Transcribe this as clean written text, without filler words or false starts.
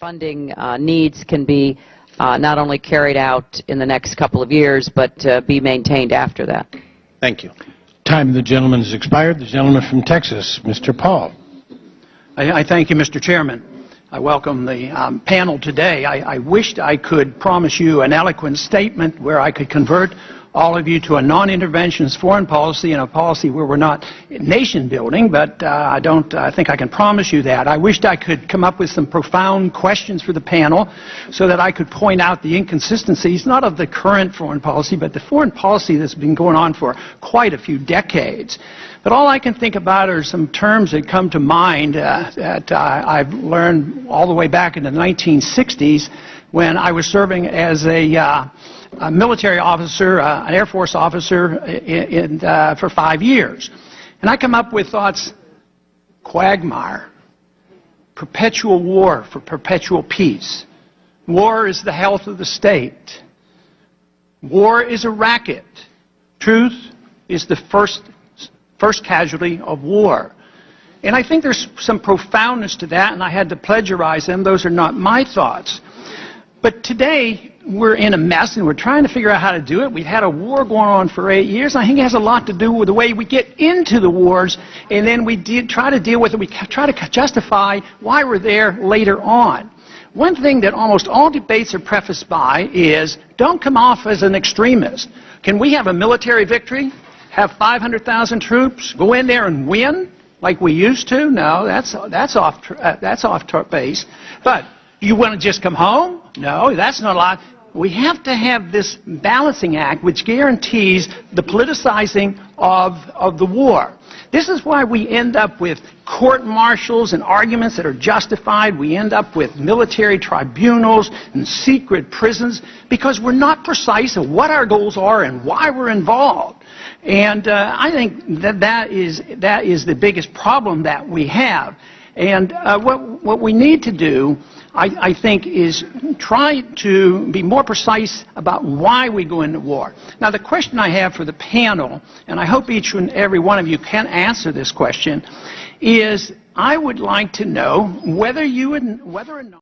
funding needs can be not only carried out in the next couple of years, but be maintained after that. Thank you. Time of the gentleman has expired. The gentleman from Texas, Mr. Paul. I thank you, Mr. Chairman. I welcome the panel today. I wished I could promise you an eloquent statement where I could convert all of you to a non-interventionist foreign policy and a policy where we're not nation building, but I don't think I can promise you that. I wished I could come up with some profound questions for the panel so that I could point out the inconsistencies, not of the current foreign policy, but the foreign policy that's been going on for quite a few decades. But all I can think about are some terms that come to mind that I've learned all the way back in the 1960s when I was serving as a military officer, an Air Force officer for 5 years. And I come up with thoughts: quagmire, perpetual war for perpetual peace. War is the health of the state. War is a racket. Truth is the first casualty of war. And I think there's some profoundness to that, and I had to plagiarize them. Those are not my thoughts. But today, we're in a mess, and we're trying to figure out how to do it. We've had a war going on for 8 years. I think it has a lot to do with the way we get into the wars, and then we try to deal with it. We try to justify why we're there later on. One thing that almost all debates are prefaced by is, don't come off as an extremist. Can we have a military victory, have 500,000 troops, go in there and win like we used to? No, that's off base. But you want to just come home? No, that's not a lot. We have to have this balancing act which guarantees the politicizing of the war. This is why we end up with court-martials and arguments that are justified. We end up with military tribunals and secret prisons because we're not precise of what our goals are and why we're involved. And I think that is the biggest problem that we have. And what we need to do, I think, is try to be more precise about why we go into war. Now, the question I have for the panel, and I hope each and every one of you can answer this question, is I would like to know whether or not